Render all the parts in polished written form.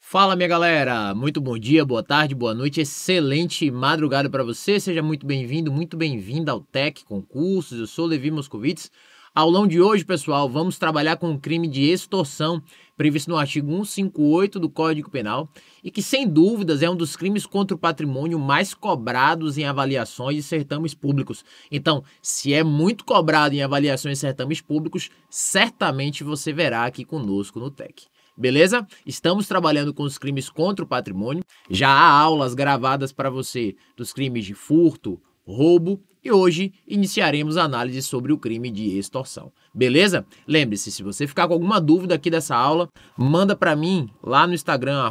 Fala, minha galera, muito bom dia, boa tarde, boa noite, excelente madrugada para você, seja muito bem-vindo, muito bem-vinda ao Tech Concursos, eu sou Levi Moscovitz. Ao longo de hoje, pessoal, vamos trabalhar com o crime de extorsão, previsto no artigo 158 do Código Penal, e que, sem dúvidas, é um dos crimes contra o patrimônio mais cobrados em avaliações de certames públicos. Então, se é muito cobrado em avaliações de certames públicos, certamente você verá aqui conosco no Tech. Beleza? Estamos trabalhando com os crimes contra o patrimônio. Já há aulas gravadas para você dos crimes de furto, roubo e hoje iniciaremos a análise sobre o crime de extorsão. Beleza? Lembre-se, se você ficar com alguma dúvida aqui dessa aula, manda para mim lá no Instagram,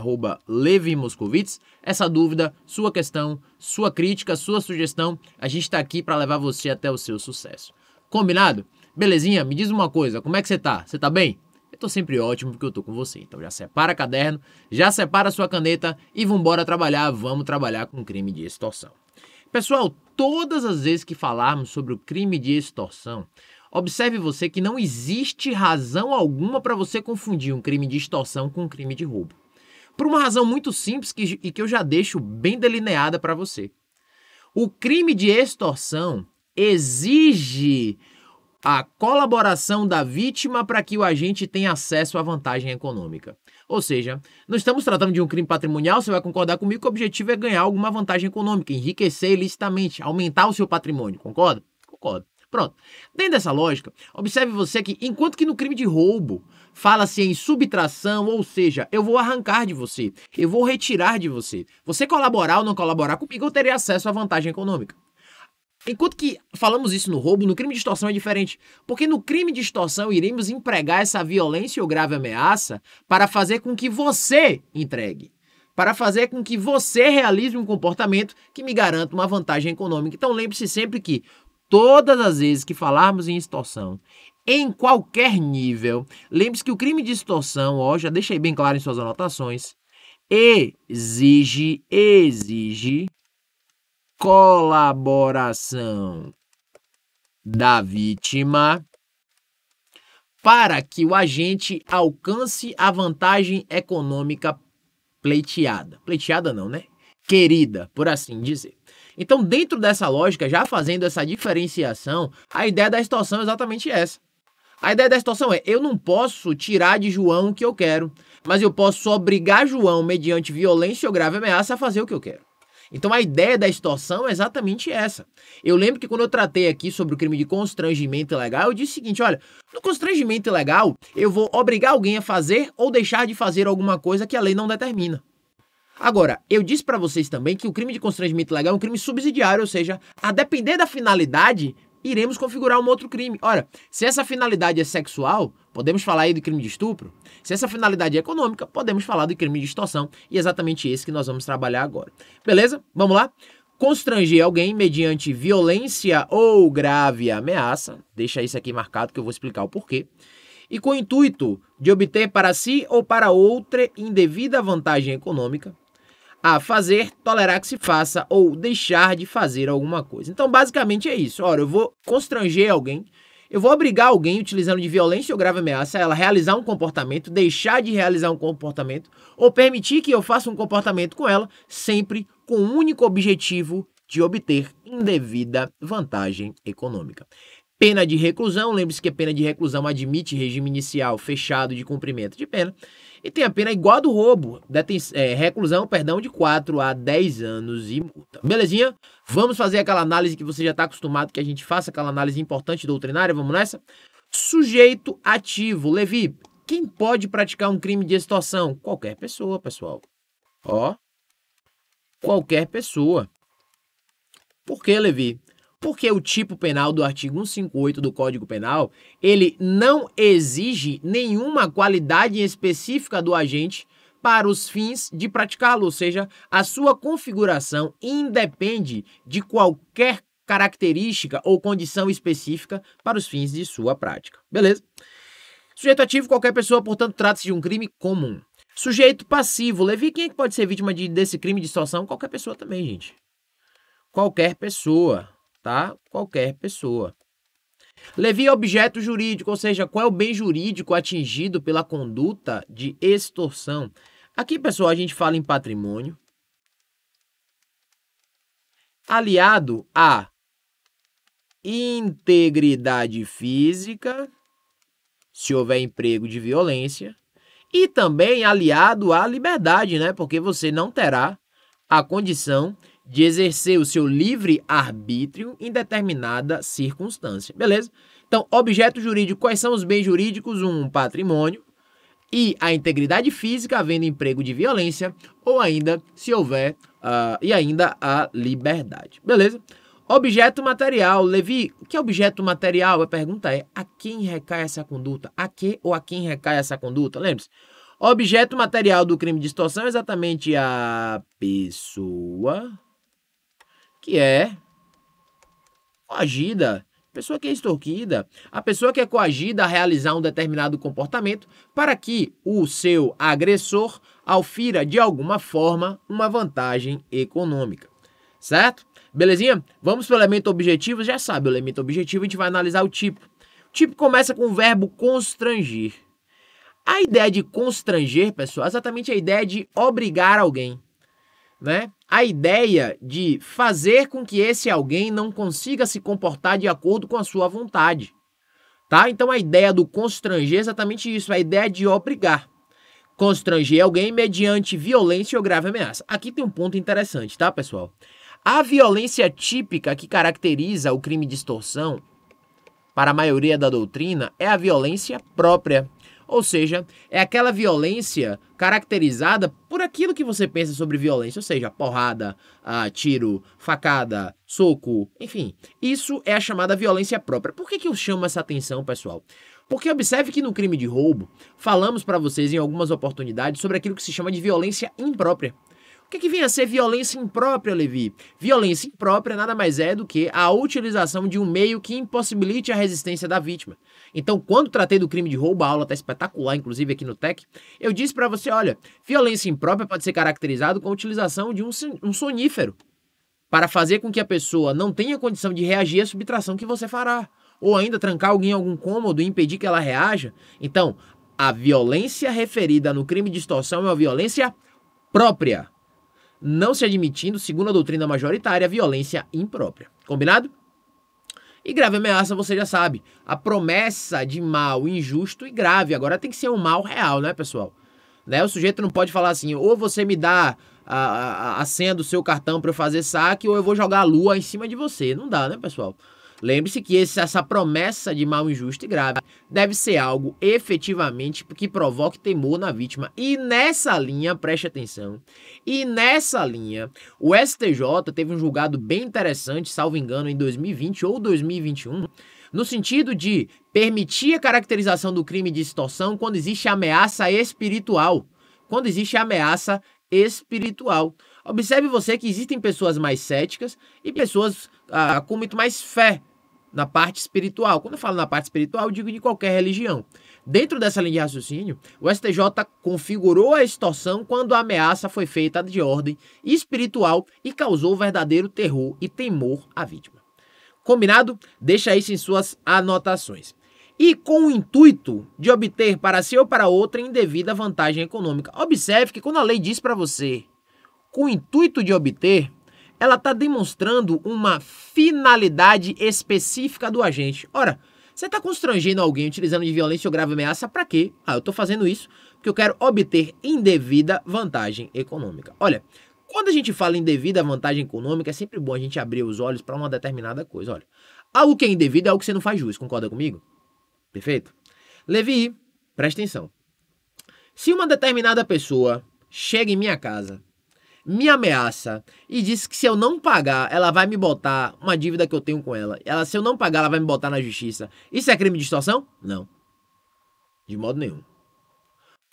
@LeviMoscovitz, essa dúvida, sua questão, sua crítica, sua sugestão. A gente está aqui para levar você até o seu sucesso. Combinado? Belezinha? Me diz uma coisa, como é que você tá? Você tá bem? Eu tô sempre ótimo porque eu tô com você. Então já separa caderno, já separa sua caneta e vambora trabalhar. Vamos trabalhar com o crime de extorsão. Pessoal, todas as vezes que falarmos sobre o crime de extorsão, observe você que não existe razão alguma para você confundir um crime de extorsão com um crime de roubo. Por uma razão muito simples e que eu já deixo bem delineada para você. O crime de extorsão exige a colaboração da vítima para que o agente tenha acesso à vantagem econômica. Ou seja, não estamos tratando de um crime patrimonial, você vai concordar comigo que o objetivo é ganhar alguma vantagem econômica, enriquecer ilicitamente, aumentar o seu patrimônio, concorda? Concordo. Pronto. Dentro dessa lógica, observe você que, enquanto que no crime de roubo fala-se em subtração, ou seja, eu vou arrancar de você, eu vou retirar de você. Você colaborar ou não colaborar comigo, eu terei acesso à vantagem econômica. Enquanto que falamos isso no roubo, no crime de extorsão é diferente. Porque no crime de extorsão iremos empregar essa violência ou grave ameaça para fazer com que você entregue. Para fazer com que você realize um comportamento que me garanta uma vantagem econômica. Então lembre-se sempre que todas as vezes que falarmos em extorsão, em qualquer nível, lembre-se que o crime de extorsão, ó, já deixei bem claro em suas anotações, exige colaboração da vítima para que o agente alcance a vantagem econômica pleiteada. Pleiteada não, né? Querida, por assim dizer. Então, dentro dessa lógica, já fazendo essa diferenciação, a ideia da extorsão é exatamente essa. A ideia da extorsão é, eu não posso tirar de João o que eu quero, mas eu posso obrigar João, mediante violência ou grave ameaça, a fazer o que eu quero. Então a ideia da extorsão é exatamente essa. Eu lembro que quando eu tratei aqui sobre o crime de constrangimento ilegal, eu disse o seguinte, olha, no constrangimento ilegal, eu vou obrigar alguém a fazer ou deixar de fazer alguma coisa que a lei não determina. Agora, eu disse para vocês também que o crime de constrangimento ilegal é um crime subsidiário, ou seja, a depender da finalidade, iremos configurar um outro crime. Ora, se essa finalidade é sexual, podemos falar aí do crime de estupro. Se essa finalidade é econômica, podemos falar do crime de extorsão. E é exatamente esse que nós vamos trabalhar agora. Beleza? Vamos lá? Constranger alguém mediante violência ou grave ameaça. Deixa isso aqui marcado que eu vou explicar o porquê. E com o intuito de obter para si ou para outra indevida vantagem econômica, a fazer, tolerar que se faça ou deixar de fazer alguma coisa. Então, basicamente é isso. Ora, eu vou constranger alguém, eu vou obrigar alguém, utilizando de violência ou grave ameaça, a ela realizar um comportamento, deixar de realizar um comportamento, ou permitir que eu faça um comportamento com ela, sempre com o único objetivo de obter indevida vantagem econômica. Pena de reclusão, lembre-se que a pena de reclusão admite regime inicial fechado de cumprimento de pena. E tem a pena igual a do roubo, reclusão, de 4 a 10 anos e multa. Belezinha? Vamos fazer aquela análise que você já está acostumado que a gente faça, aquela análise importante doutrinária, vamos nessa? Sujeito ativo. Levi, quem pode praticar um crime de extorsão? Qualquer pessoa, pessoal. Ó, qualquer pessoa. Por que, Levi? Porque o tipo penal do artigo 158 do Código Penal, ele não exige nenhuma qualidade específica do agente para os fins de praticá-lo, ou seja, a sua configuração independe de qualquer característica ou condição específica para os fins de sua prática. Beleza? Sujeito ativo, qualquer pessoa, portanto, trata-se de um crime comum. Sujeito passivo, Levi, quem é que pode ser vítima desse crime de extorsão? Qualquer pessoa também, gente. Qualquer pessoa, tá? Qualquer pessoa. Levi, objeto jurídico, ou seja, qual é o bem jurídico atingido pela conduta de extorsão? Aqui, pessoal, a gente fala em patrimônio, aliado à integridade física, se houver emprego de violência, e também aliado à liberdade, né? Porque você não terá a condição de exercer o seu livre arbítrio em determinada circunstância, beleza? Então, objeto jurídico, quais são os bens jurídicos? Um patrimônio e a integridade física, havendo emprego de violência, ou ainda, se houver, e ainda a liberdade, beleza? Objeto material. Levi, o que é objeto material? A pergunta é, a quem recai essa conduta? A que ou a quem recai essa conduta? Lembre-se, objeto material do crime de extorsão é exatamente a pessoa que é coagida, pessoa que é extorquida, a pessoa que é coagida a realizar um determinado comportamento para que o seu agressor aufira de alguma forma uma vantagem econômica, certo? Belezinha? Vamos para o elemento objetivo, já sabe, o elemento objetivo a gente vai analisar o tipo. O tipo começa com o verbo constranger. A ideia de constranger, pessoal, é exatamente a ideia de obrigar alguém, né? A ideia de fazer com que esse alguém não consiga se comportar de acordo com a sua vontade, tá? Então a ideia do constranger é exatamente isso, a ideia de obrigar. Constranger alguém mediante violência ou grave ameaça. Aqui tem um ponto interessante, tá, pessoal? A violência típica que caracteriza o crime de extorsão, para a maioria da doutrina, é a violência própria. Ou seja, é aquela violência caracterizada por aquilo que você pensa sobre violência, ou seja, porrada, tiro, facada, soco, enfim. Isso é a chamada violência própria. Por que eu chamo essa atenção, pessoal? Porque observe que no crime de roubo, falamos para vocês em algumas oportunidades sobre aquilo que se chama de violência imprópria. O que vem a ser violência imprópria, Levi? Violência imprópria nada mais é do que a utilização de um meio que impossibilite a resistência da vítima. Então, quando tratei do crime de roubo, a aula está espetacular, inclusive aqui no TEC, eu disse para você, olha, violência imprópria pode ser caracterizado com a utilização de um sonífero para fazer com que a pessoa não tenha condição de reagir à subtração que você fará, ou ainda trancar alguém em algum cômodo e impedir que ela reaja. Então, a violência referida no crime de extorsão é uma violência própria, não se admitindo, segundo a doutrina majoritária, a violência imprópria. Combinado? E grave ameaça, você já sabe, a promessa de mal injusto e grave. Agora tem que ser um mal real, né, pessoal? Né? O sujeito não pode falar assim, ou você me dá a senha do seu cartão para eu fazer saque, ou eu vou jogar a lua em cima de você. Não dá, né, pessoal? Lembre-se que essa promessa de mal injusto e grave deve ser algo efetivamente que provoque temor na vítima. E nessa linha, preste atenção, e nessa linha, o STJ teve um julgado bem interessante, salvo engano, em 2020 ou 2021, no sentido de permitir a caracterização do crime de extorsão quando existe ameaça espiritual. Quando existe ameaça espiritual. Observe você que existem pessoas mais céticas e pessoas com muito mais fé na parte espiritual. Quando eu falo na parte espiritual, eu digo de qualquer religião. Dentro dessa linha de raciocínio, o STJ configurou a extorsão quando a ameaça foi feita de ordem espiritual e causou verdadeiro terror e temor à vítima. Combinado? Deixa isso em suas anotações. E com o intuito de obter para si ou para outra indevida vantagem econômica. Observe que quando a lei diz para você, com o intuito de obter, ela está demonstrando uma finalidade específica do agente. Ora, você está constrangendo alguém utilizando de violência ou grave ameaça para quê? Eu estou fazendo isso porque eu quero obter indevida vantagem econômica. Olha, quando a gente fala em indevida vantagem econômica, é sempre bom a gente abrir os olhos para uma determinada coisa. Olha, algo que é indevido é algo que você não faz jus, concorda comigo? Perfeito? Levi, presta atenção. Se uma determinada pessoa chega em minha casa, me ameaça e diz que se eu não pagar, ela vai me botar uma dívida que eu tenho com ela. Se eu não pagar, ela vai me botar na justiça. Isso é crime de extorsão? Não. De modo nenhum.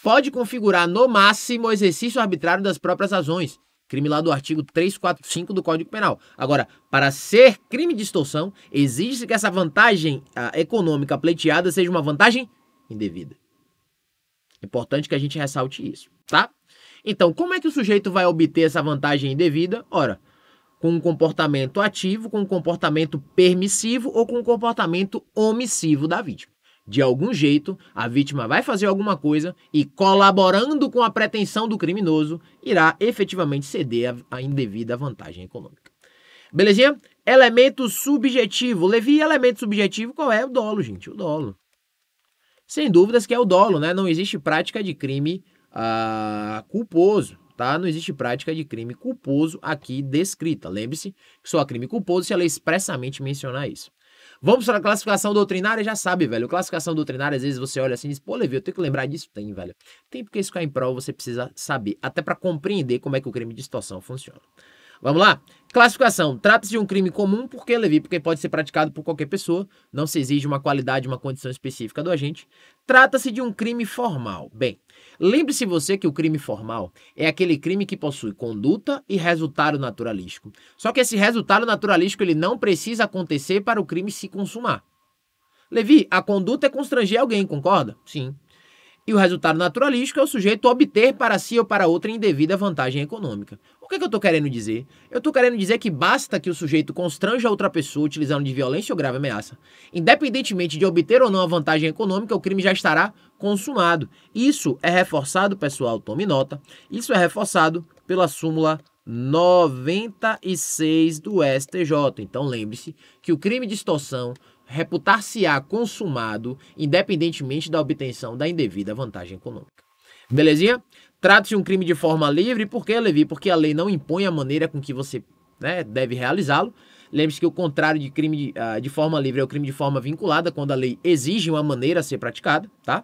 Pode configurar, no máximo, o exercício arbitrário das próprias razões. Crime lá do artigo 345 do Código Penal. Agora, para ser crime de extorsão, exige-se que essa vantagem econômica pleiteada seja uma vantagem indevida. É importante que a gente ressalte isso, tá? Então, como é que o sujeito vai obter essa vantagem indevida? Ora, com um comportamento ativo, com um comportamento permissivo ou com um comportamento omissivo da vítima. De algum jeito, a vítima vai fazer alguma coisa e, colaborando com a pretensão do criminoso, irá efetivamente ceder a indevida vantagem econômica. Belezinha? Elemento subjetivo. Levi, elemento subjetivo, qual é? O dolo, gente, o dolo. Sem dúvidas que é o dolo, né? Não existe prática de crime culposo, tá? Não existe prática de crime culposo aqui descrita. Lembre-se que só há crime culposo se a lei expressamente mencionar isso. Vamos para a classificação doutrinária, já sabe, velho. Classificação doutrinária, às vezes você olha assim e diz, pô, Levi, eu tenho que lembrar disso? Tem, velho. Tem, porque isso cai em prova, você precisa saber, até para compreender como é que o crime de extorsão funciona. Vamos lá? Classificação. Trata-se de um crime comum, por que, Levi? Porque pode ser praticado por qualquer pessoa, não se exige uma qualidade, uma condição específica do agente. Trata-se de um crime formal. Bem, lembre-se você que o crime formal é aquele crime que possui conduta e resultado naturalístico. Só que esse resultado naturalístico ele não precisa acontecer para o crime se consumar. Levi, a conduta é constranger alguém, concorda? Sim. E o resultado naturalístico é o sujeito obter para si ou para outra indevida vantagem econômica. O que eu estou querendo dizer? Eu estou querendo dizer que basta que o sujeito constranja outra pessoa utilizando de violência ou grave ameaça. Independentemente de obter ou não a vantagem econômica, o crime já estará consumado. Isso é reforçado, pessoal, tome nota, isso é reforçado pela súmula 96 do STJ. Então lembre-se que o crime de extorsão reputar-se-á consumado independentemente da obtenção da indevida vantagem econômica. Belezinha? Trata-se de um crime de forma livre, por que, Levi? Porque a lei não impõe a maneira com que você deve realizá-lo. Lembre-se que o contrário de crime de forma livre é o crime de forma vinculada, quando a lei exige uma maneira a ser praticada, tá?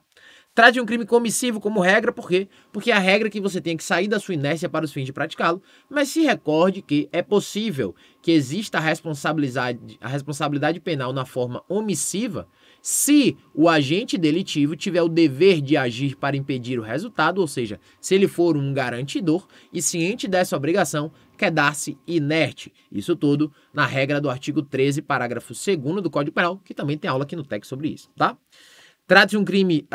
Trata de um crime comissivo como regra, por quê? Porque a regra é que você tem que sair da sua inércia para os fins de praticá-lo, mas se recorde que é possível que exista a responsabilidade penal na forma omissiva se o agente delitivo tiver o dever de agir para impedir o resultado, ou seja, se ele for um garantidor e ciente dessa obrigação, quedar-se inerte. Isso tudo na regra do artigo 13, parágrafo 2º do Código Penal, que também tem aula aqui no TEC sobre isso, tá? Trata-se de um crime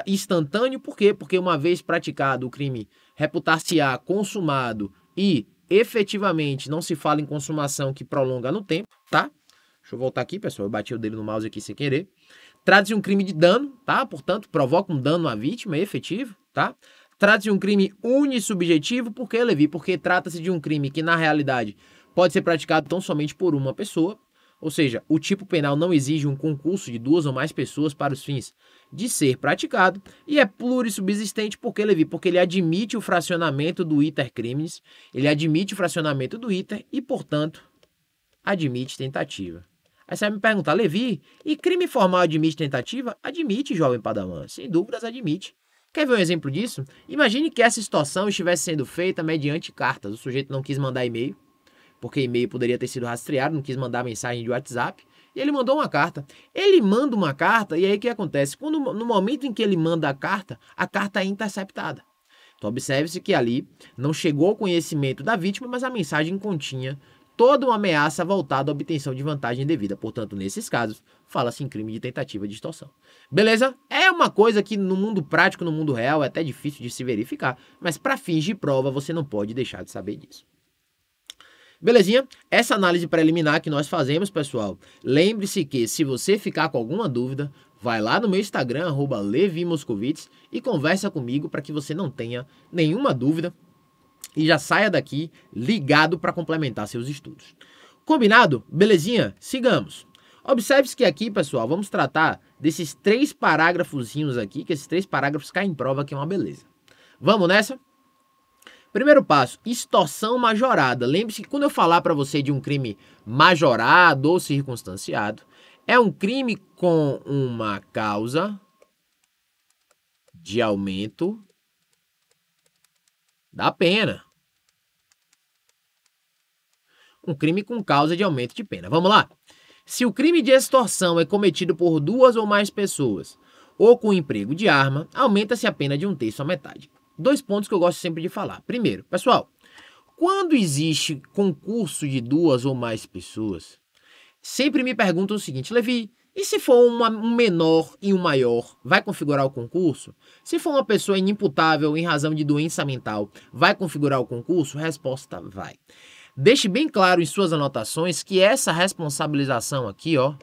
instantâneo, por quê? Porque uma vez praticado o crime reputar-se-á consumado e efetivamente não se fala em consumação que prolonga no tempo, tá? Deixa eu voltar aqui, pessoal, eu bati o dedo no mouse aqui sem querer. Trata-se de um crime de dano, tá? Portanto, provoca um dano à vítima, é efetivo, tá? Trata-se de um crime unissubjetivo, por quê, Levi? Porque trata-se de um crime que, na realidade, pode ser praticado tão somente por uma pessoa. Ou seja, o tipo penal não exige um concurso de 2 ou mais pessoas para os fins de ser praticado e é plurissubsistente porque, Levi, porque ele admite o fracionamento do iter criminis, ele admite o fracionamento do iter e, portanto, admite tentativa. Aí você vai me perguntar, Levi, e crime formal admite tentativa? Admite, jovem padawan, sem dúvidas admite. Quer ver um exemplo disso? Imagine que essa situação estivesse sendo feita mediante cartas, o sujeito não quis mandar e-mail, porque e-mail poderia ter sido rastreado, não quis mandar mensagem de WhatsApp, e ele mandou uma carta. Ele manda uma carta, e aí o que acontece? No momento em que ele manda a carta é interceptada. Então observe-se que ali não chegou ao conhecimento da vítima, mas a mensagem continha toda uma ameaça voltada à obtenção de vantagem indevida. Portanto, nesses casos, fala-se em crime de tentativa de extorsão. Beleza? É uma coisa que no mundo prático, no mundo real, é até difícil de se verificar, mas para fins de prova você não pode deixar de saber disso. Belezinha? Essa análise preliminar que nós fazemos, pessoal, lembre-se que se você ficar com alguma dúvida, vai lá no meu Instagram, @LeviMoscovitz, e conversa comigo para que você não tenha nenhuma dúvida e já saia daqui ligado para complementar seus estudos. Combinado? Belezinha? Sigamos. Observe-se que aqui, pessoal, vamos tratar desses 3 parágrafozinhos aqui, que esses 3 parágrafos caem em prova, que é uma beleza. Vamos nessa? Primeiro passo, extorsão majorada. Lembre-se que quando eu falar para você de um crime majorado ou circunstanciado, é um crime com uma causa de aumento da pena. Um crime com causa de aumento de pena. Vamos lá? Se o crime de extorsão é cometido por 2 ou mais pessoas ou com emprego de arma, aumenta-se a pena de 1/3 à metade. 2 pontos que eu gosto sempre de falar. Primeiro, pessoal, quando existe concurso de 2 ou mais pessoas, sempre me perguntam o seguinte, Levi, e se for um menor e um maior, vai configurar o concurso? Se for uma pessoa inimputável em razão de doença mental, vai configurar o concurso? Resposta, vai. Deixe bem claro em suas anotações que essa responsabilização aqui, ó,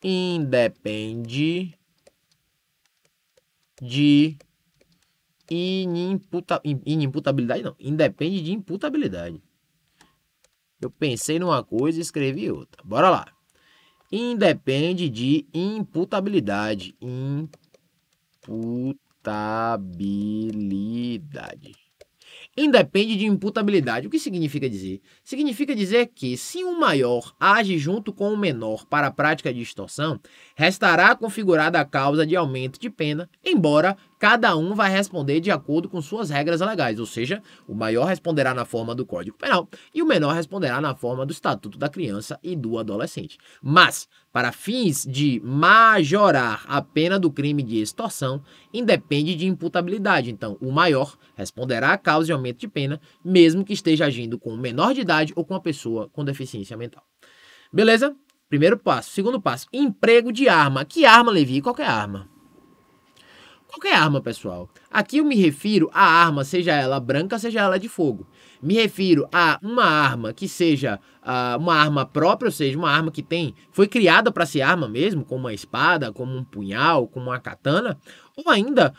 independe de inimputabilidade, não, independe de imputabilidade. Eu pensei numa coisa e escrevi outra. Bora lá. Independe de imputabilidade. Imputabilidade. Independe de imputabilidade. O que significa dizer? Significa dizer que, se um maior age junto com o menor para a prática de extorsão, restará configurada a causa de aumento de pena, embora cada um vai responder de acordo com suas regras legais, ou seja, o maior responderá na forma do Código Penal e o menor responderá na forma do Estatuto da Criança e do Adolescente. Mas, para fins de majorar a pena do crime de extorsão, independe de imputabilidade. Então, o maior responderá a causa de aumento de pena, mesmo que esteja agindo com um menor de idade ou com uma pessoa com deficiência mental. Beleza? Primeiro passo. Segundo passo, emprego de arma. Que arma, Levi? Qualquer arma. Qualquer arma, pessoal. Aqui eu me refiro à arma, seja ela branca, seja ela de fogo. Me refiro a uma arma que seja uma arma própria, ou seja, uma arma que foi criada para ser arma mesmo, como uma espada, como um punhal, como uma katana, ou ainda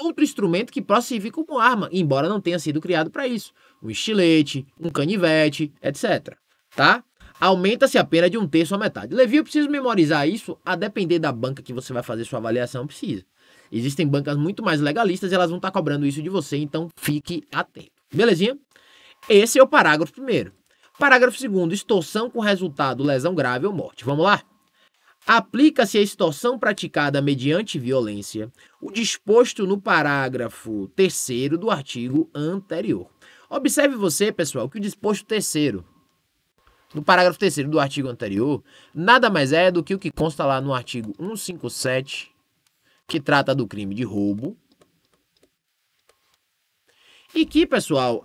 outro instrumento que possa servir como arma, embora não tenha sido criado para isso. Um estilete, um canivete, etc. Tá? Aumenta-se a pena de 1/3 a metade. Levi, eu preciso memorizar isso, a depender da banca que você vai fazer sua avaliação, precisa. Existem bancas muito mais legalistas e elas vão estar cobrando isso de você, então fique atento. Belezinha? Esse é o parágrafo primeiro. Parágrafo segundo, extorsão com resultado lesão grave ou morte. Vamos lá? Aplica-se a extorsão praticada mediante violência o disposto no parágrafo 3º do artigo anterior. Observe você, pessoal, que o disposto 3º no parágrafo 3º do artigo anterior nada mais é do que o que consta lá no artigo 157, que trata do crime de roubo. E que, pessoal,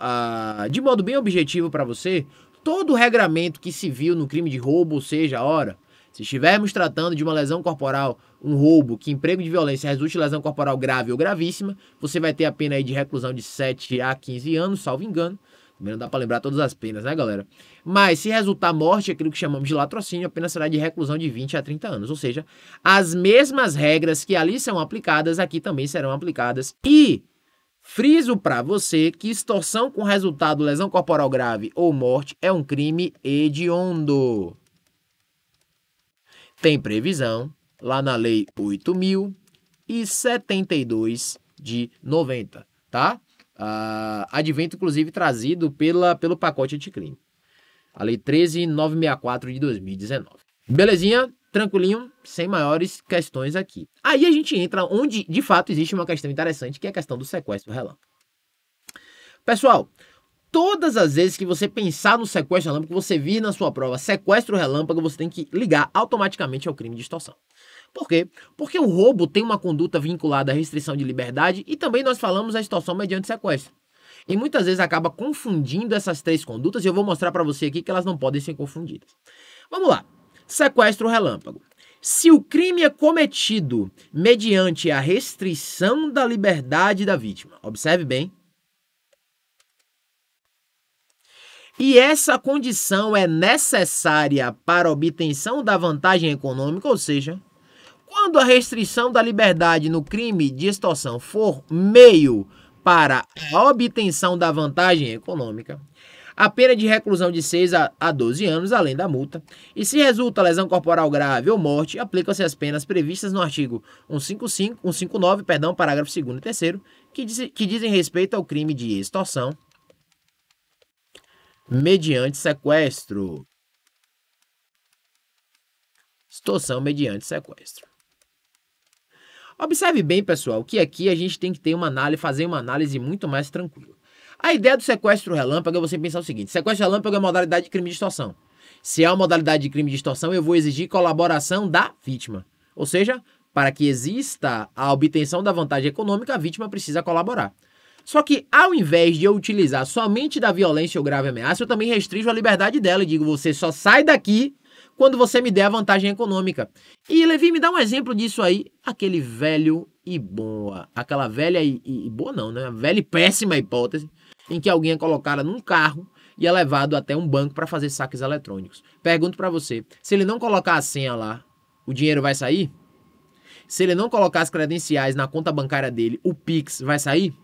de modo bem objetivo para você, todo o regramento que se viu no crime de roubo, ou seja, ora, se estivermos tratando de uma lesão corporal, um roubo, que emprego de violência resulte em lesão corporal grave ou gravíssima, você vai ter a pena aí de reclusão de 7 a 15 anos, salvo engano. Também não dá para lembrar todas as penas, né, galera? Mas se resultar morte, aquilo que chamamos de latrocínio, a pena será de reclusão de 20 a 30 anos. Ou seja, as mesmas regras que ali são aplicadas, aqui também serão aplicadas. E friso para você que extorsão com resultado lesão corporal grave ou morte é um crime hediondo. Tem previsão lá na Lei 8.072 de 90, tá? Advento, inclusive, trazido pelo pacote anticrime. A Lei 13.964 de 2019. Belezinha? Tranquilinho? Sem maiores questões aqui. Aí a gente entra onde, de fato, existe uma questão interessante, que é a questão do sequestro relâmpago. Pessoal, todas as vezes que você pensar no sequestro relâmpago, que você vir na sua prova sequestro relâmpago, você tem que ligar automaticamente ao crime de extorsão. Por quê? Porque o roubo tem uma conduta vinculada à restrição de liberdade e também nós falamos a extorsão mediante sequestro. E muitas vezes acaba confundindo essas três condutas e eu vou mostrar para você aqui que elas não podem ser confundidas. Vamos lá. Sequestro relâmpago. Se o crime é cometido mediante a restrição da liberdade da vítima, observe bem, e essa condição é necessária para a obtenção da vantagem econômica, ou seja, quando a restrição da liberdade no crime de extorsão for meio para a obtenção da vantagem econômica, a pena de reclusão de 6 a 12 anos, além da multa. E se resulta lesão corporal grave ou morte, aplicam-se as penas previstas no artigo 159, parágrafo 2º e 3º, que dizem respeito ao crime de extorsão mediante sequestro. Extorsão mediante sequestro. Observe bem, pessoal, que aqui a gente tem que ter fazer uma análise muito mais tranquila. A ideia do sequestro relâmpago é você pensar o seguinte: sequestro relâmpago é modalidade de crime de extorsão. Se é uma modalidade de crime de extorsão, eu vou exigir colaboração da vítima. Ou seja, para que exista a obtenção da vantagem econômica, a vítima precisa colaborar. Só que, ao invés de eu utilizar somente da violência ou grave ameaça, eu também restringo a liberdade dela e digo: você só sai daqui quando você me der a vantagem econômica. E, Levi, me dá um exemplo disso aí. Aquele velho e boa, aquela velha e boa não, né? Velha e péssima hipótese em que alguém é colocada num carro e é levado até um banco para fazer saques eletrônicos. Pergunto para você, se ele não colocar a senha lá, o dinheiro vai sair? Se ele não colocar as credenciais na conta bancária dele, o Pix vai sair?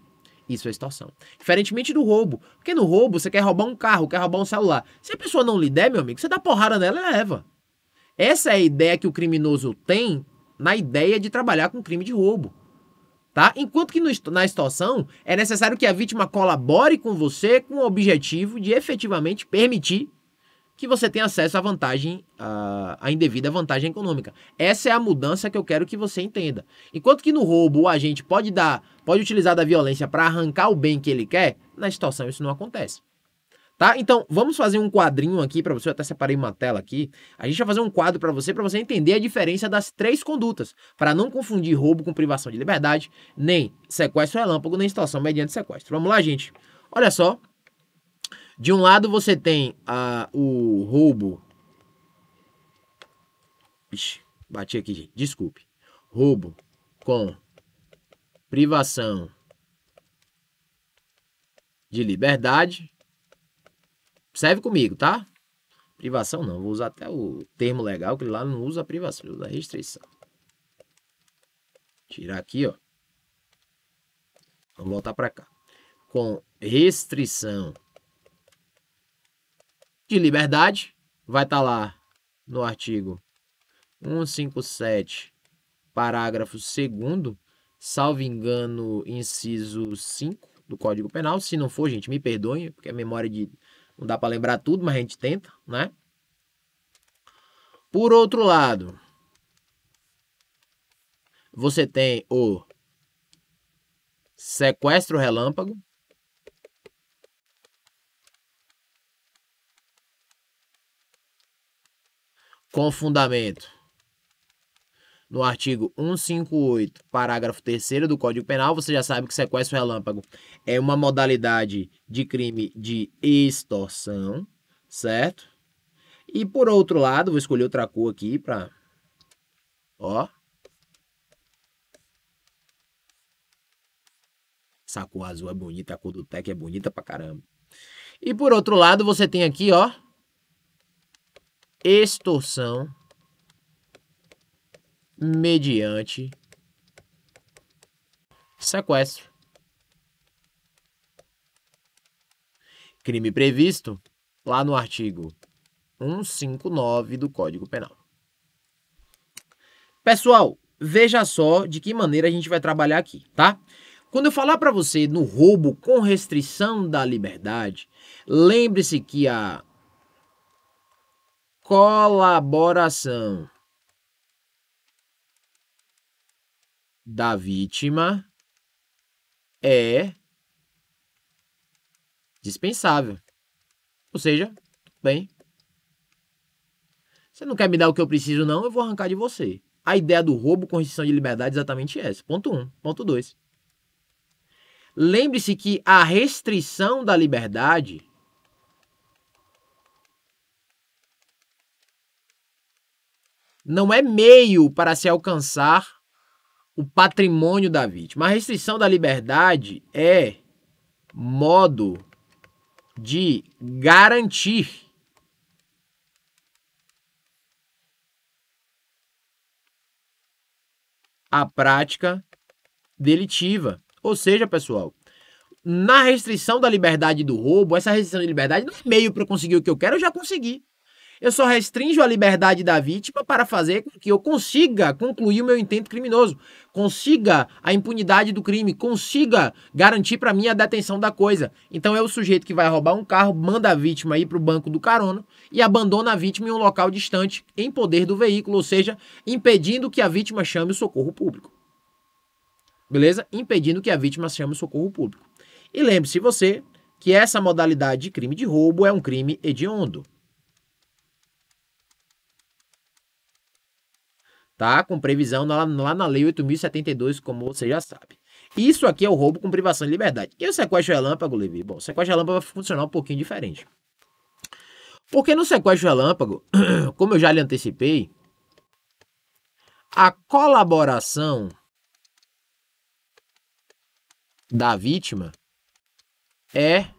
Isso é extorsão. Diferentemente do roubo. Porque no roubo você quer roubar um carro, quer roubar um celular. Se a pessoa não lhe der, meu amigo, você dá porrada nela e leva. Essa é a ideia que o criminoso tem na ideia de trabalhar com crime de roubo. Tá? Enquanto que na extorsão é necessário que a vítima colabore com você com o objetivo de efetivamente permitir que você tenha acesso à vantagem, à indevida vantagem econômica. Essa é a mudança que eu quero que você entenda. Enquanto que no roubo o agente pode utilizar da violência para arrancar o bem que ele quer, na extorsão isso não acontece. Tá? Então, vamos fazer um quadrinho aqui para você, eu até separei uma tela aqui. A gente vai fazer um quadro para você entender a diferença das três condutas, para não confundir roubo com privação de liberdade, nem sequestro relâmpago, nem extorsão mediante sequestro. Vamos lá, gente. Olha só. De um lado você tem o roubo. Ixi, bati aqui, gente. Desculpe. Roubo com privação de liberdade. Serve comigo, tá? Privação não, vou usar até o termo legal, que lá não usa privação, ele usa restrição. Tirar aqui, ó. Vamos voltar para cá. Com restrição de liberdade, vai estar lá no artigo 157, parágrafo 2º, salvo engano, inciso 5 do Código Penal. Se não for, gente, me perdoem, porque a memória não dá para lembrar tudo, mas a gente tenta, né? Por outro lado, você tem o sequestro relâmpago, com fundamento no artigo 158, parágrafo 3º do Código Penal. Você já sabe que sequestro relâmpago é uma modalidade de crime de extorsão, certo? E por outro lado, vou escolher outra cor aqui para... Ó. Essa cor azul é bonita, a cor do TEC é bonita pra caramba. E por outro lado, você tem aqui, ó, extorsão mediante sequestro. Crime previsto lá no artigo 159 do Código Penal. Pessoal, veja só de que maneira a gente vai trabalhar aqui, tá? Quando eu falar para você no roubo com restrição da liberdade, lembre-se que a colaboração da vítima é dispensável. Ou seja, bem, você não quer me dar o que eu preciso não, eu vou arrancar de você. A ideia do roubo com restrição de liberdade é exatamente essa. Ponto 1. Ponto 2. Lembre-se que a restrição da liberdade não é meio para se alcançar o patrimônio da vítima. A restrição da liberdade é modo de garantir a prática delitiva. Ou seja, pessoal, na restrição da liberdade do roubo, essa restrição de liberdade não é meio para eu conseguir o que eu quero, eu já consegui. Eu só restringo a liberdade da vítima para fazer com que eu consiga concluir o meu intento criminoso, consiga a impunidade do crime, consiga garantir para mim a detenção da coisa. Então é o sujeito que vai roubar um carro, manda a vítima ir para o banco do carona e abandona a vítima em um local distante, em poder do veículo, ou seja, impedindo que a vítima chame o socorro público. Beleza? Impedindo que a vítima chame o socorro público. E lembre-se você que essa modalidade de crime de roubo é um crime hediondo. Tá? Com previsão lá na Lei 8.072, como você já sabe. Isso aqui é o roubo com privação de liberdade. E o sequestro relâmpago, Levi? Bom, o sequestro relâmpago vai funcionar um pouquinho diferente. Porque no sequestro relâmpago, como eu já lhe antecipei, a colaboração da vítima é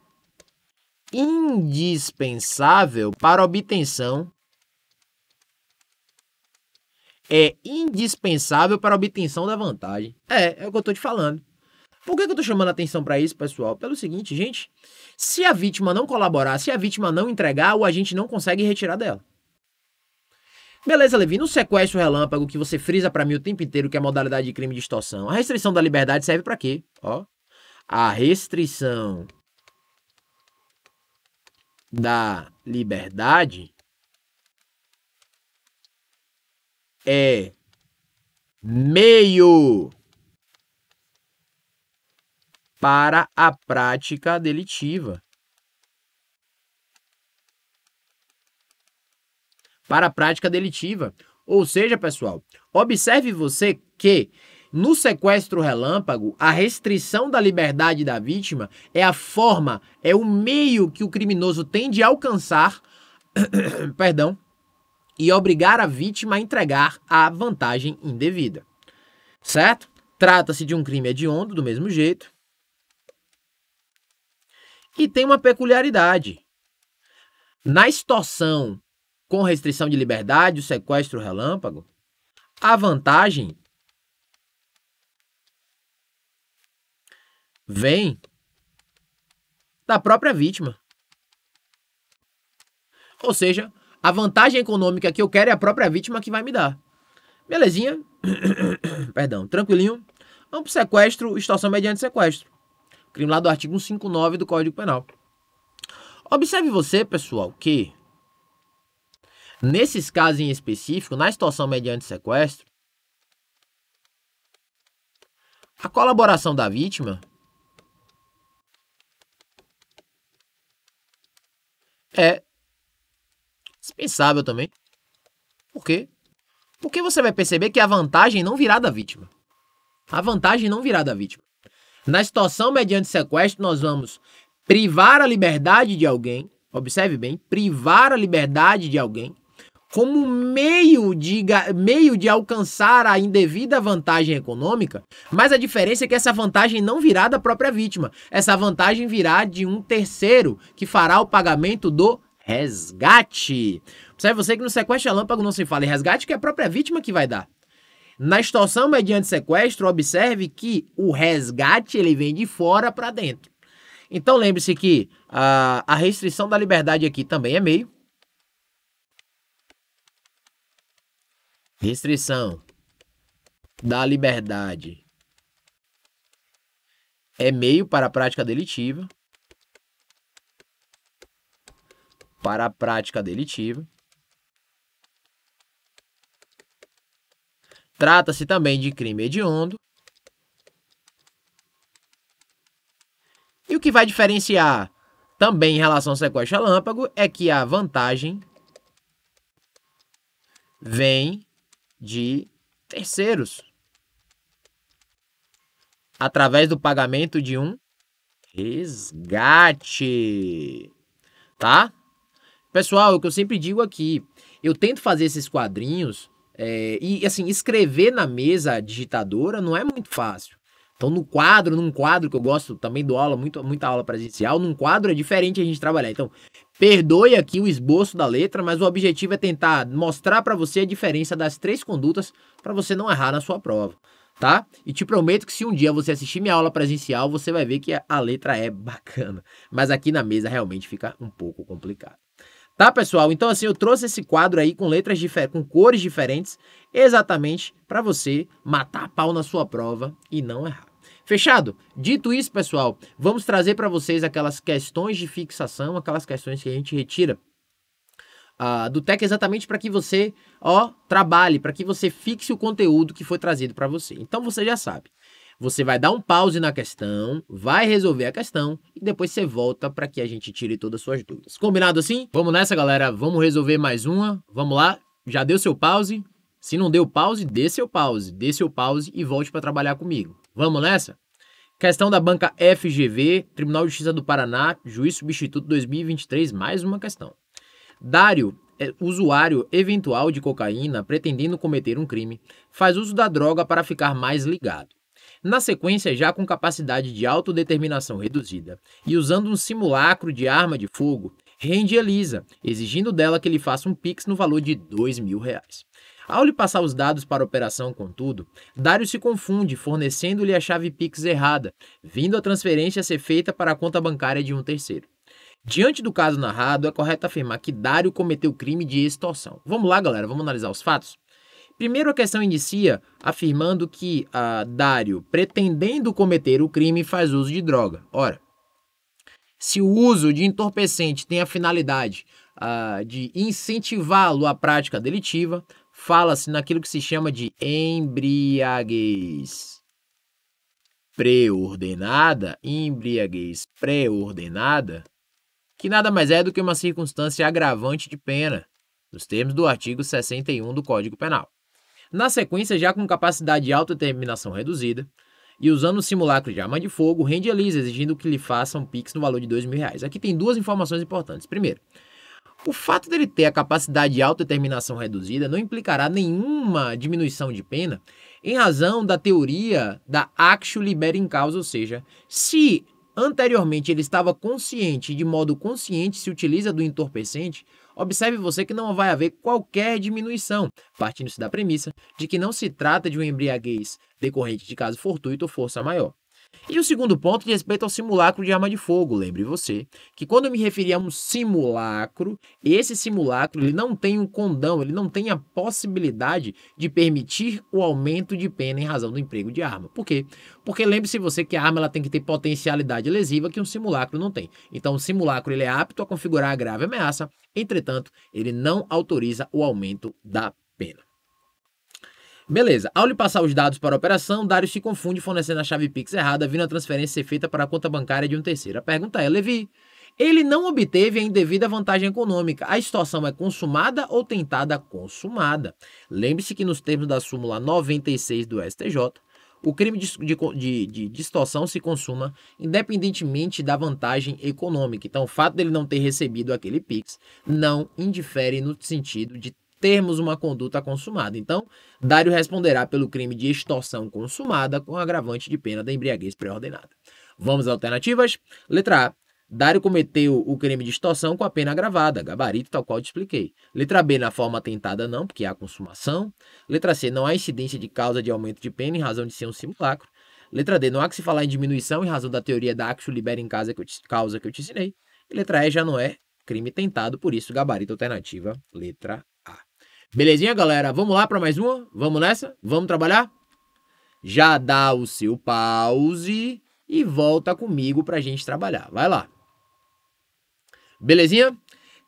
indispensável para a obtenção. É indispensável para a obtenção da vantagem. É o que eu tô te falando. Por que eu tô chamando a atenção para isso, pessoal? Pelo seguinte, gente, se a vítima não colaborar, se a vítima não entregar, o agente não consegue retirar dela. Beleza, Levi, no sequestro relâmpago que você frisa para mim o tempo inteiro que é a modalidade de crime de extorsão, a restrição da liberdade serve para quê? Ó, a restrição da liberdade é meio para a prática delitiva. Para a prática delitiva. Ou seja, pessoal, observe você que no sequestro relâmpago, a restrição da liberdade da vítima é a forma, é o meio que o criminoso tem de alcançar, perdão, e obrigar a vítima a entregar a vantagem indevida. Certo? Trata-se de um crime hediondo, do mesmo jeito. E tem uma peculiaridade. Na extorsão com restrição de liberdade, o sequestro relâmpago, a vantagem vem da própria vítima. Ou seja, a vantagem econômica que eu quero é a própria vítima que vai me dar. Belezinha? Perdão, tranquilinho? Vamos pro sequestro, extorsão mediante sequestro. Crime lá do artigo 159 do Código Penal. Observe você, pessoal, que nesses casos em específico, na extorsão mediante sequestro, a colaboração da vítima é dispensável também. Por quê? Porque você vai perceber que a vantagem não virá da vítima. A vantagem não virá da vítima. Na extorsão mediante sequestro, nós vamos privar a liberdade de alguém, observe bem, privar a liberdade de alguém, como meio de alcançar a indevida vantagem econômica, mas a diferença é que essa vantagem não virá da própria vítima. Essa vantagem virá de um terceiro que fará o pagamento do resgate. Observe você que no sequestro relâmpago não se fala em resgate, que é a própria vítima que vai dar. Na extorsão mediante sequestro, observe que o resgate ele vem de fora para dentro. Então lembre-se que a restrição da liberdade aqui também é meio. Restrição da liberdade é meio para a prática delitiva. Para a prática delitiva. Trata-se também de crime hediondo. E o que vai diferenciar também em relação ao sequestro relâmpago é que a vantagem vem de terceiros, através do pagamento de um resgate, tá? Pessoal, o que eu sempre digo aqui, eu tento fazer esses quadrinhos e, assim, escrever na mesa digitadora não é muito fácil. Então, num quadro que eu gosto, também dou aula, muita aula presencial, num quadro é diferente a gente trabalhar. Então, perdoe aqui o esboço da letra, mas o objetivo é tentar mostrar para você a diferença das três condutas para você não errar na sua prova, tá? E te prometo que se um dia você assistir minha aula presencial, você vai ver que a letra é bacana, mas aqui na mesa realmente fica um pouco complicado. Tá, pessoal? Então, assim, eu trouxe esse quadro aí com letras diferentes, com cores diferentes, exatamente para você matar a pau na sua prova e não errar. Fechado? Dito isso, pessoal, vamos trazer para vocês aquelas questões de fixação, aquelas questões que a gente retira do TEC exatamente para que você, trabalhe, para que você fixe o conteúdo que foi trazido para você. Então, você já sabe. Você vai dar um pause na questão, vai resolver a questão e depois você volta para que a gente tire todas as suas dúvidas. Combinado assim? Vamos nessa, galera. Vamos resolver mais uma. Vamos lá. Já deu seu pause? Se não deu pause, dê seu pause e volte para trabalhar comigo. Vamos nessa? Questão da banca FGV, Tribunal de Justiça do Paraná, juiz substituto 2023, mais uma questão. Dário, usuário eventual de cocaína, pretendendo cometer um crime, faz uso da droga para ficar mais ligado. Na sequência, já com capacidade de autodeterminação reduzida e usando um simulacro de arma de fogo, rende Elisa, exigindo dela que lhe faça um Pix no valor de R$ 2.000. Ao lhe passar os dados para a operação, contudo, Dário se confunde, fornecendo-lhe a chave Pix errada, vindo a transferência a ser feita para a conta bancária de um terceiro. Diante do caso narrado, é correto afirmar que Dário cometeu crime de extorsão. Vamos lá, galera, vamos analisar os fatos? Primeiro, a questão inicia afirmando que Dário, pretendendo cometer o crime, faz uso de droga. Ora, se o uso de entorpecente tem a finalidade de incentivá-lo à prática delitiva, fala-se naquilo que se chama de embriaguez pré-ordenada, que nada mais é do que uma circunstância agravante de pena, nos termos do artigo 61 do Código Penal. Na sequência, já com capacidade de autodeterminação reduzida e usando o simulacro de arma de fogo, rende Elisa, exigindo que lhe faça um Pix no valor de R$ 2.000. Aqui tem duas informações importantes. Primeiro, o fato dele ter a capacidade de autodeterminação reduzida não implicará nenhuma diminuição de pena em razão da teoria da actio liberi causa, ou seja, se anteriormente ele estava consciente e de modo consciente se utiliza do entorpecente, observe você que não vai haver qualquer diminuição, partindo-se da premissa de que não se trata de uma embriaguez decorrente de caso fortuito ou força maior. E o segundo ponto diz respeito ao simulacro de arma de fogo. Lembre você que quando eu me referi a um simulacro, esse simulacro ele não tem um condão, ele não tem a possibilidade de permitir o aumento de pena em razão do emprego de arma. Por quê? Porque lembre-se você que a arma ela tem que ter potencialidade lesiva que um simulacro não tem. Então o simulacro ele é apto a configurar a grave ameaça, entretanto, ele não autoriza o aumento da pena. Beleza, ao lhe passar os dados para a operação, Dário se confunde fornecendo a chave Pix errada, vindo a transferência ser feita para a conta bancária de um terceiro. A pergunta é, Levi, ele não obteve a indevida vantagem econômica. A extorsão é consumada ou tentada consumada? Lembre-se que nos termos da súmula 96 do STJ, o crime de extorsão se consuma independentemente da vantagem econômica. Então, o fato dele não ter recebido aquele Pix não indifere no sentido de termos uma conduta consumada. Então, Dário responderá pelo crime de extorsão consumada com agravante de pena da embriaguez pré-ordenada. Vamos às alternativas? Letra A. Dário cometeu o crime de extorsão com a pena agravada, gabarito tal qual eu te expliquei. Letra B, na forma tentada não, porque há consumação. Letra C, não há incidência de causa de aumento de pena em razão de ser um simulacro. Letra D, não há que se falar em diminuição em razão da teoria da actio liberi causa que eu te ensinei. E letra E já não é crime tentado, por isso gabarito alternativa, letra A. Belezinha, galera? Vamos lá para mais uma? Vamos nessa? Vamos trabalhar? Já dá o seu pause e volta comigo para a gente trabalhar. Vai lá. Belezinha?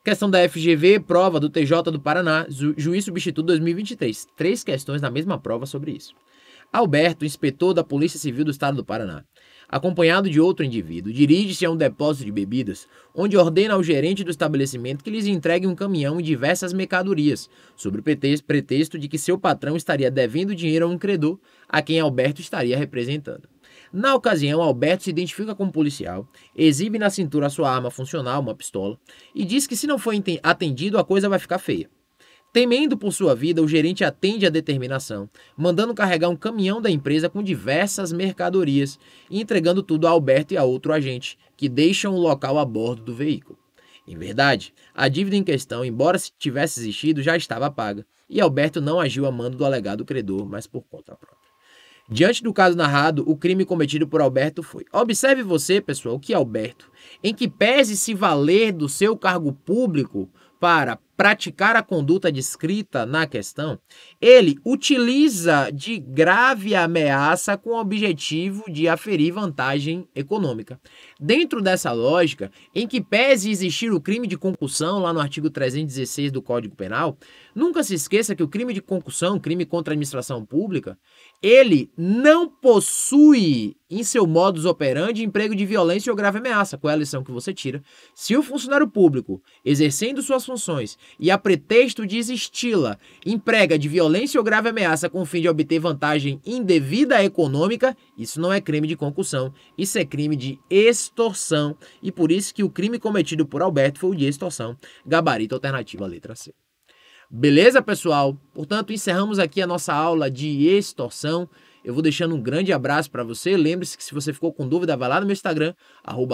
Questão da FGV, prova do TJ do Paraná, juiz substituto 2023. 3 questões na mesma prova sobre isso. Alberto, inspetor da Polícia Civil do Estado do Paraná, acompanhado de outro indivíduo, dirige-se a um depósito de bebidas, onde ordena ao gerente do estabelecimento que lhes entregue um caminhão e diversas mercadorias, sob o pretexto de que seu patrão estaria devendo dinheiro a um credor, a quem Alberto estaria representando. Na ocasião, Alberto se identifica como policial, exibe na cintura a sua arma funcional, uma pistola, e diz que se não for atendido, a coisa vai ficar feia. Temendo por sua vida, o gerente atende à determinação, mandando carregar um caminhão da empresa com diversas mercadorias e entregando tudo a Alberto e a outro agente, que deixam o local a bordo do veículo. Em verdade, a dívida em questão, embora tivesse existido, já estava paga, e Alberto não agiu a mando do alegado credor, mas por conta própria. Diante do caso narrado, o crime cometido por Alberto foi. Observe você, pessoal, que Alberto, em que pese se valer do seu cargo público para praticar a conduta descrita na questão, ele utiliza de grave ameaça com o objetivo de aferir vantagem econômica. Dentro dessa lógica, em que pese existir o crime de concussão, lá no artigo 316 do Código Penal, nunca se esqueça que o crime de concussão, crime contra a administração pública, ele não possui em seu modus operandi emprego de violência ou grave ameaça. Qual é a lição que você tira? Se o funcionário público, exercendo suas funções e a pretexto de existi-la, emprega de violência ou grave ameaça com o fim de obter vantagem indevida econômica, isso não é crime de concussão, isso é crime de extorsão, e por isso que o crime cometido por Alberto foi o de extorsão. Gabarito alternativa, letra C. Beleza, pessoal? Portanto, encerramos aqui a nossa aula de extorsão. Eu vou deixando um grande abraço para você. Lembre-se que se você ficou com dúvida, vai lá no meu Instagram,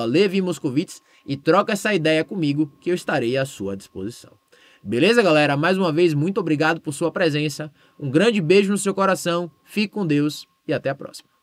@LeviMoscovitz, e troca essa ideia comigo que eu estarei à sua disposição. Beleza, galera? Mais uma vez, muito obrigado por sua presença. Um grande beijo no seu coração. Fique com Deus e até a próxima.